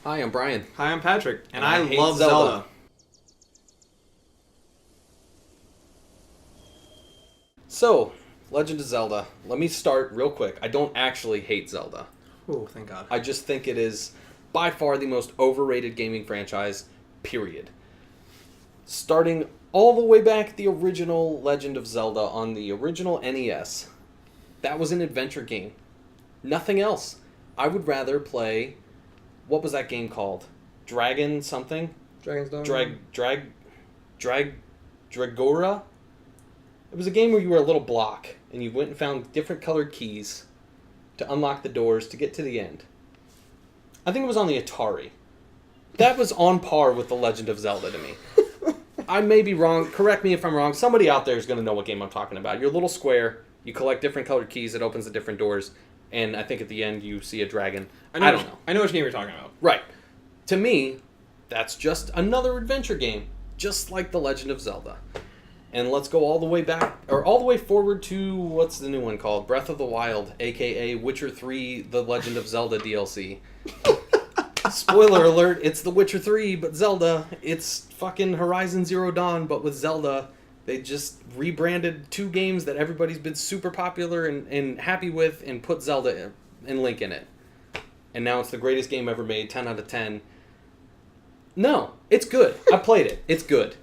Hi, I'm Brian. Hi, I'm Patrick, and I I hate love Zelda. Zelda. So, Legend of Zelda. Let me start real quick. I don't actually hate Zelda. Oh, thank God. I just think it is by far the most overrated gaming franchise, period. Starting all the way back the original Legend of Zelda on the original NES. That was an adventure game. Nothing else. I would rather play, what was that game called? Dragon something? Dragon's Dogma. Drag Dragora? It was a game where you were a little block and you went and found different colored keys to unlock the doors to get to the end. I think it was on the Atari. That was on par with The Legend of Zelda to me. I may be wrong. Correct me if I'm wrong. Somebody out there is going to know what game I'm talking about. You're a little square. You collect different colored keys. It opens the different doors. And I think at the end you see a dragon. I don't know. I know which game you're talking about. Right. To me, that's just another adventure game. Just like The Legend of Zelda. And let's go all the way back, or all the way forward to, what's the new one called? Breath of the Wild, a.k.a. Witcher 3, The Legend of Zelda DLC. Spoiler alert, it's The Witcher 3, but Zelda. It's fucking Horizon Zero Dawn, but with Zelda. They just rebranded two games that everybody's been super popular and happy with and put Zelda and Link in it. And now it's the greatest game ever made, 10 out of 10. No, it's good. I played it. It's good.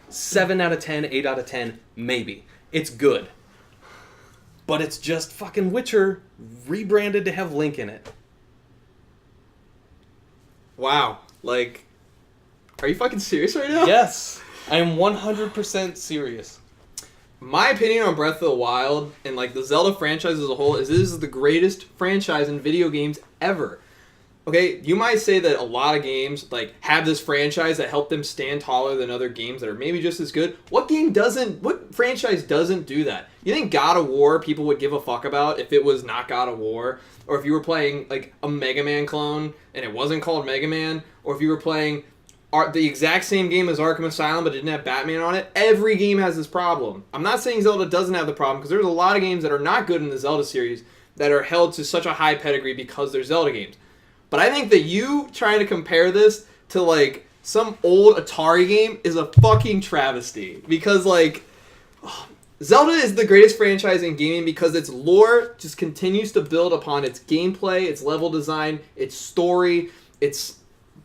7 out of 10, 8 out of 10, maybe. It's good. But it's just fucking Witcher rebranded to have Link in it. Wow. Like, are you fucking serious right now? Yes. I am 100% serious. My opinion on Breath of the Wild and, like, the Zelda franchise as a whole is this is the greatest franchise in video games ever. Okay, you might say that a lot of games like have this franchise that help them stand taller than other games that are maybe just as good. What franchise doesn't do that? You think God of War people would give a fuck about if it was not God of War? Or if you were playing like a Mega Man clone and it wasn't called Mega Man? Or if you were playing the exact same game as Arkham Asylum but didn't have Batman on it? Every game has this problem. I'm not saying Zelda doesn't have the problem because there's a lot of games that are not good in the Zelda series that are held to such a high pedigree because they're Zelda games. But I think that you trying to compare this to, like, some old Atari game is a fucking travesty. Because, like, Zelda is the greatest franchise in gaming because its lore just continues to build upon its gameplay, its level design, its story, its,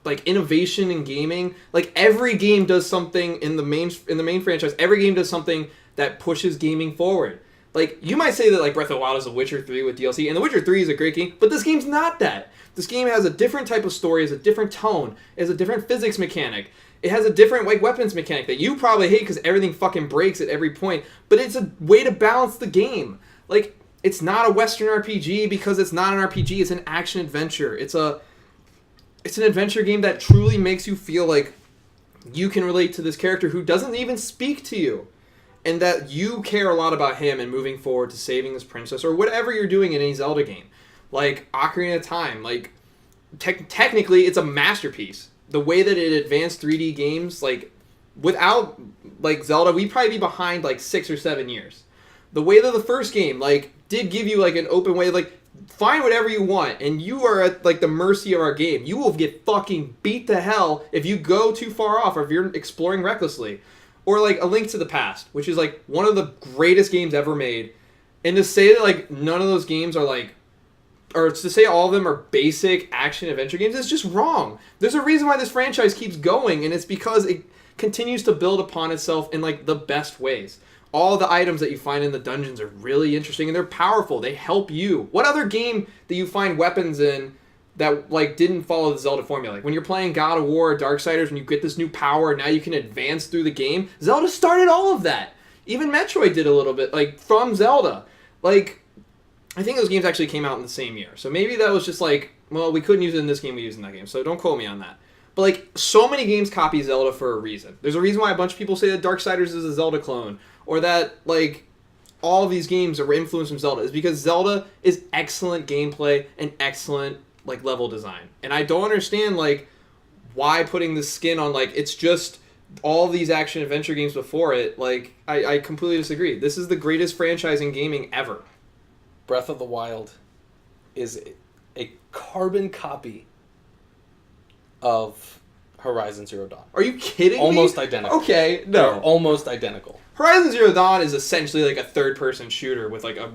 like, innovation in gaming. Like, every game does something in the main franchise. Every game does something that pushes gaming forward. Like, you might say that, like, Breath of the Wild is a Witcher 3 with DLC, and The Witcher 3 is a great game, but this game's not that. This game has a different type of story, has a different tone, it has a different physics mechanic. It has a different, like, weapons mechanic that you probably hate because everything fucking breaks at every point, but it's a way to balance the game. Like, it's not a Western RPG because it's not an RPG, it's an action-adventure. It's an adventure game that truly makes you feel like you can relate to this character who doesn't even speak to you. And that you care a lot about him and moving forward to saving this princess or whatever you're doing in any Zelda game. Like Ocarina of Time, like technically it's a masterpiece. The way that it advanced 3D games, like without like Zelda, we'd probably be behind like 6 or 7 years. The way that the first game like did give you like an open way, like find whatever you want, and you are at like the mercy of our game. You will get fucking beat to hell if you go too far off or if you're exploring recklessly. Or like A Link to the Past, which is like one of the greatest games ever made. And to say that like none of those games are like, or to say all of them are basic action adventure games is just wrong. There's a reason why this franchise keeps going, and it's because it continues to build upon itself in like the best ways. All the items that you find in the dungeons are really interesting and they're powerful. They help you. What other game that you find weapons in that like didn't follow the Zelda formula? Like when you're playing God of War or Darksiders and you get this new power and now you can advance through the game, Zelda started all of that. Even Metroid did a little bit, like from Zelda. Like, I think those games actually came out in the same year. So maybe that was just like, well, we couldn't use it in this game, we used it in that game. So don't quote me on that. But like, so many games copy Zelda for a reason. There's a reason why a bunch of people say that Darksiders is a Zelda clone. Or that, like, all of these games are influenced from Zelda. Is because Zelda is excellent gameplay and excellent like level design. And I don't understand like why putting this skin on like it's just all these action adventure games before it. Like I completely disagree. This is the greatest franchise in gaming ever. Breath of the Wild is a carbon copy of Horizon Zero Dawn. Are you kidding me? Almost identical. Okay, They're no. almost identical. Horizon Zero Dawn is essentially like a third-person shooter with like a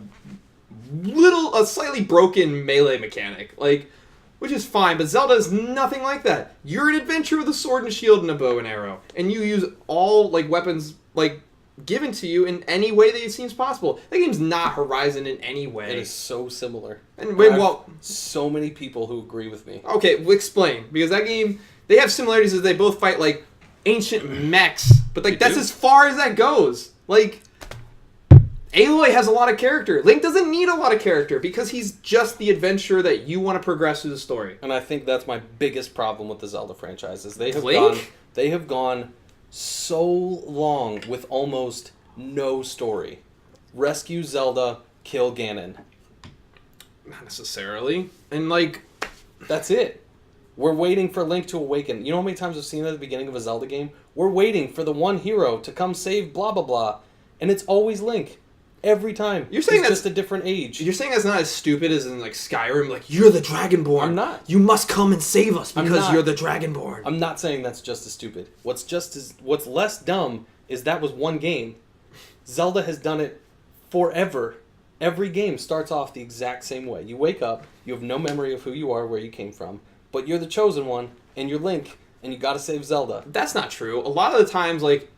slightly broken melee mechanic, like, which is fine. But Zelda is nothing like that. You're an adventurer with a sword and a shield and a bow and arrow, and you use all like weapons like given to you in any way that it seems possible. That game's not Horizon in any way. It is so similar. And well, so many people who agree with me. okay, well, explain, because that game, they have similarities as they both fight like ancient mechs, but like that's as far as that goes. Like, Aloy has a lot of character. Link doesn't need a lot of character because he's just the adventurer that you want to progress through the story. And I think that's my biggest problem with the Zelda franchise is they have gone so long with almost no story. Rescue Zelda, kill Ganon. Not necessarily. And like, that's it. We're waiting for Link to awaken. You know how many times I've seen at the beginning of a Zelda game? We're waiting for the one hero to come save blah blah blah. And it's always Link. Every time. You're saying it's just a different age. You're saying that's not as stupid as in like Skyrim, like you're the Dragonborn. I'm not. You must come and save us because you're the Dragonborn. I'm not saying that's just as stupid. What's less dumb is that was one game. Zelda has done it forever. Every game starts off the exact same way. You wake up, you have no memory of who you are, where you came from, but you're the chosen one, and you're Link, and you gotta save Zelda. That's not true. A lot of the times, like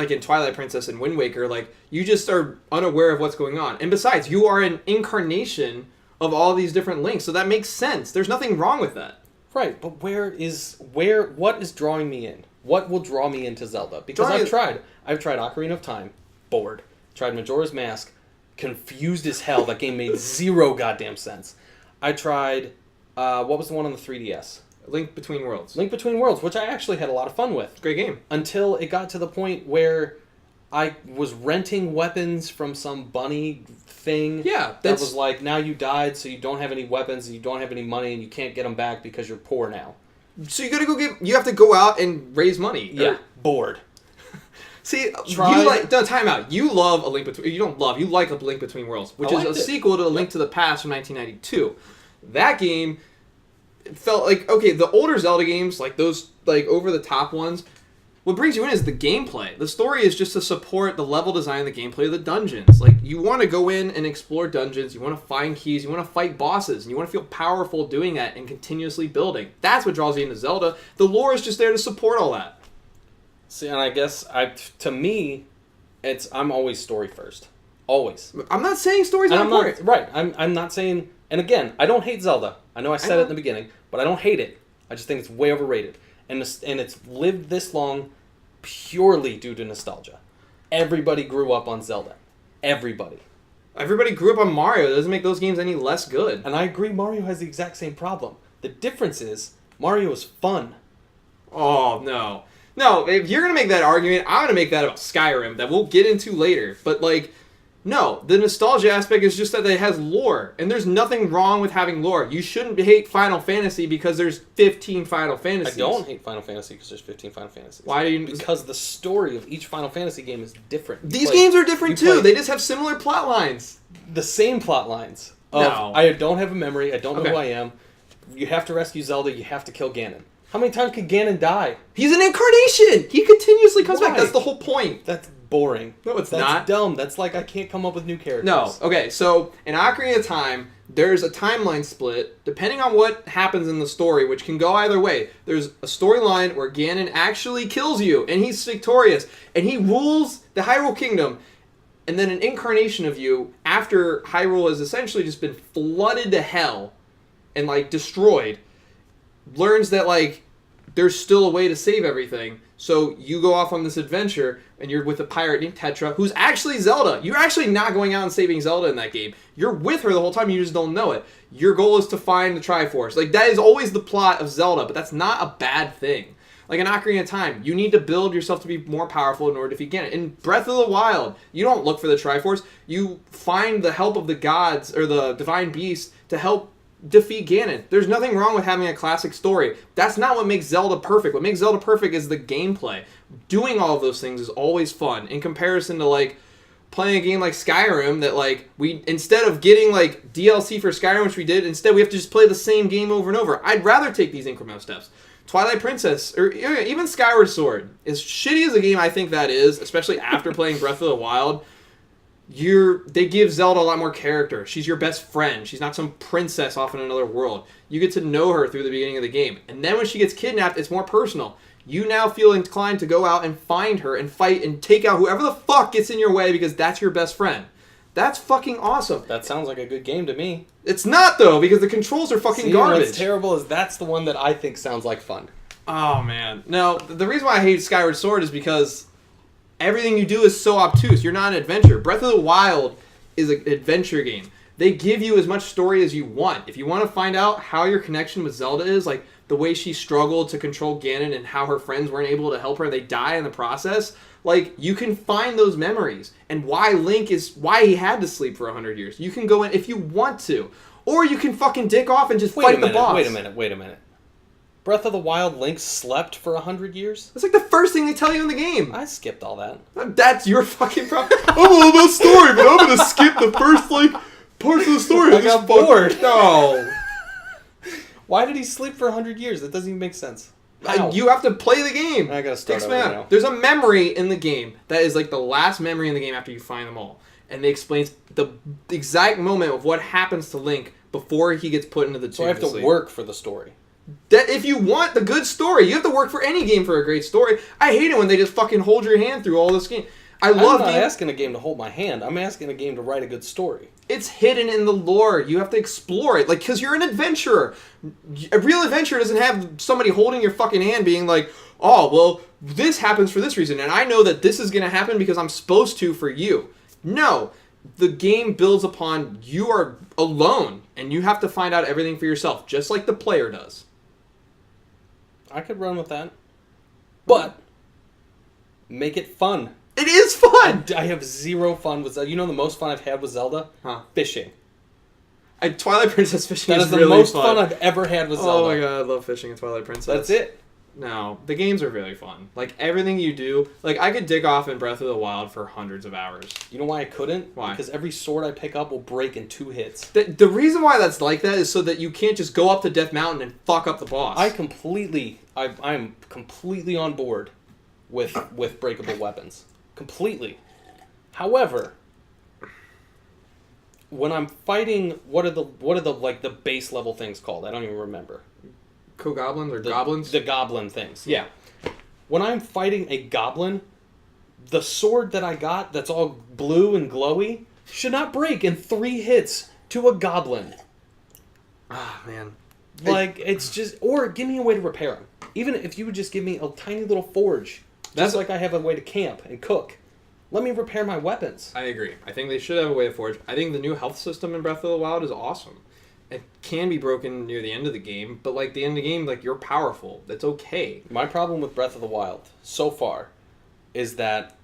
in Twilight Princess and Wind Waker, like, you just are unaware of what's going on. And besides, you are an incarnation of all these different Links, so that makes sense. There's nothing wrong with that. Right, but what is drawing me in? What will draw me into Zelda? Because I've tried Ocarina of Time, bored. Tried Majora's Mask, confused as hell. That game made zero goddamn sense. I tried, what was the one on the 3DS? Link Between Worlds. Link Between Worlds, which I actually had a lot of fun with. Great game. Until it got to the point where I was renting weapons from some bunny thing. Yeah. That was like, now you died, so you don't have any weapons, and you don't have any money, and you can't get them back because you're poor now. So you have to go out and raise money. Yeah. Bored. See, time out. You love A Link Between... You don't love, you like A Link Between Worlds, which is a sequel to A Link to the Past from 1992. That game... It felt like, okay, the older Zelda games, like those, like, over-the-top ones, what brings you in is the gameplay. The story is just to support the level design, the gameplay of the dungeons. Like, you want to go in and explore dungeons, you want to find keys, you want to fight bosses, and you want to feel powerful doing that and continuously building. That's what draws you into Zelda. The lore is just there to support all that. See, and I guess, to me, I'm always story first. Always. I'm not saying story's not important. Right, I'm not saying... And again, I don't hate Zelda. I know I said it in the beginning, but I don't hate it. I just think it's way overrated. And it's lived this long purely due to nostalgia. Everybody grew up on Zelda. Everybody. Everybody grew up on Mario. It doesn't make those games any less good. And I agree, Mario has the exact same problem. The difference is, Mario is fun. Oh, no. No, if you're going to make that argument, I'm going to make that about Skyrim that we'll get into later. But, like... No, the nostalgia aspect is just that it has lore, and there's nothing wrong with having lore. You shouldn't hate Final Fantasy because there's 15 Final Fantasies. I don't hate Final Fantasy because there's 15 Final Fantasies. Why do you? Because the story of each Final Fantasy game is different. These games are different too. They just have similar plot lines. The same plot lines. No. I don't have a memory. I don't know who I am. You have to rescue Zelda. You have to kill Ganon. How many times could Ganon die? He's an incarnation. He continuously comes back. That's the whole point. That's boring. No, that's not. That's dumb. That's like I can't come up with new characters. No. Okay, so in Ocarina of Time, there's a timeline split depending on what happens in the story, which can go either way. There's a storyline where Ganon actually kills you, and he's victorious, and he rules the Hyrule Kingdom. And then an incarnation of you, after Hyrule has essentially just been flooded to hell and, like, destroyed, learns that, like, there's still a way to save everything. So you go off on this adventure, and you're with a pirate named Tetra, who's actually Zelda. You're actually not going out and saving Zelda in that game. You're with her the whole time, you just don't know it. Your goal is to find the Triforce. Like, that is always the plot of Zelda, but that's not a bad thing. Like in Ocarina of Time, you need to build yourself to be more powerful in order to defeat Ganon. In Breath of the Wild, you don't look for the Triforce. You find the help of the gods, or the divine beast, to help defeat Ganon. There's nothing wrong with having a classic story. That's not what makes Zelda perfect. What makes Zelda perfect is the gameplay. Doing all of those things is always fun in comparison to, like, playing a game like Skyrim that, like, we, instead of getting, like, DLC for Skyrim, which we did, instead we have to just play the same game over and over. I'd rather take these incremental steps. Twilight Princess, or even Skyward Sword, as shitty as a game I think that is, especially after playing Breath of the Wild, they give Zelda a lot more character. She's your best friend. She's not some princess off in another world. You get to know her through the beginning of the game. And then when she gets kidnapped, it's more personal. You now feel inclined to go out and find her and fight and take out whoever the fuck gets in your way because that's your best friend. That's fucking awesome. That sounds like a good game to me. It's not, though, because the controls are fucking garbage. What's terrible is that's the one that I think sounds like fun. Oh, man. No, the reason why I hate Skyward Sword is because everything you do is so obtuse. You're not an adventure. Breath of the Wild is an adventure game. They give you as much story as you want. If you want to find out how your connection with Zelda is, like the way she struggled to control Ganon and how her friends weren't able to help her, they die in the process, like, you can find those memories. And why he had to sleep for 100 years. You can go in if you want to. Or you can fucking dick off and just fight the boss. Wait a minute. Breath of the Wild, Link slept for 100 years? That's like the first thing they tell you in the game. I skipped all that. That's your fucking problem. I'm all about story, but I'm going to skip the first, like, parts of the story. I got bored. No. Why did he sleep for 100 years? That doesn't even make sense. You have to play the game. I gotta start over now. There's a memory in the game that is like the last memory in the game after you find them all. And they explains the exact moment of what happens to Link before he gets put into the tomb. So I have to work for the story. That if you want the good story, you have to work for any game for a great story. I hate it when they just fucking hold your hand through all this game. I'm not asking a game to hold my hand. I'm asking a game to write a good story. It's hidden in the lore. You have to explore it. Like, because you're an adventurer. A real adventurer doesn't have somebody holding your fucking hand being like, oh, well, this happens for this reason, and I know that this is going to happen because I'm supposed to for you. No. The game builds upon you are alone, and you have to find out everything for yourself, just like the player does. I could run with that. But make it fun. It is fun! I have zero fun with Zelda. You know the most fun I've had with Zelda? Huh. Fishing. Twilight Princess fishing is really the most fun I've ever had with Zelda. Oh my god, I love fishing in Twilight Princess. That's it. No, the games are really fun. Like, everything you do... Like, I could dig off in Breath of the Wild for hundreds of hours. You know why I couldn't? Why? Because every sword I pick up will break in 2 hits. The reason why that's like that is so that you can't just go up to Death Mountain and fuck up the boss. I'm completely on board with breakable weapons. Completely. However, when I'm fighting, what are the like the base level things called? I don't even remember. Goblins or goblins? The goblin things. Yeah. When I'm fighting a goblin, the sword that I got that's all blue and glowy should not break in 3 hits to a goblin. Ah, man. Like, it's just... Or give me a way to repair them. Even if you would just give me a tiny little forge. Just like I have a way to camp and cook. Let me repair my weapons. I agree. I think they should have a way to forge. I think the new health system in Breath of the Wild is awesome. It can be broken near the end of the game, but like the end of the game, like you're powerful. That's okay. My problem with Breath of the Wild so far is that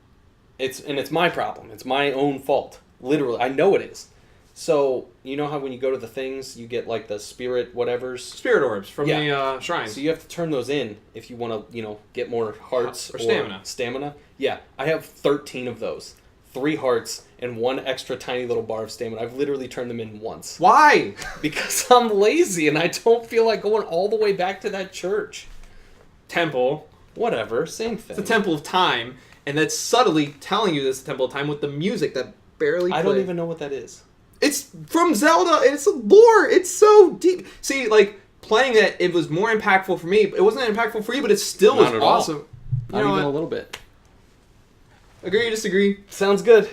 it's my problem. It's my own fault. Literally, I know it is. So, you know how when you go to the things, you get like the spirit whatevers? Spirit orbs from the shrine. So you have to turn those in if you want to, get more hearts or stamina. Stamina. Yeah, I have 13 of those. 3 hearts and 1 extra tiny little bar of stamina. I've literally turned them in once. Why? Because I'm lazy and I don't feel like going all the way back to that church. Temple. Whatever, same thing. It's a temple of time, and that's subtly telling you this is a temple of time with the music that barely plays. I don't even know what that is. It's from Zelda, and it's lore. It's so deep. See, like, playing that, it was more impactful for me. It wasn't impactful for you, but it still was awesome. Not even a little bit. Agree or disagree? Sounds good.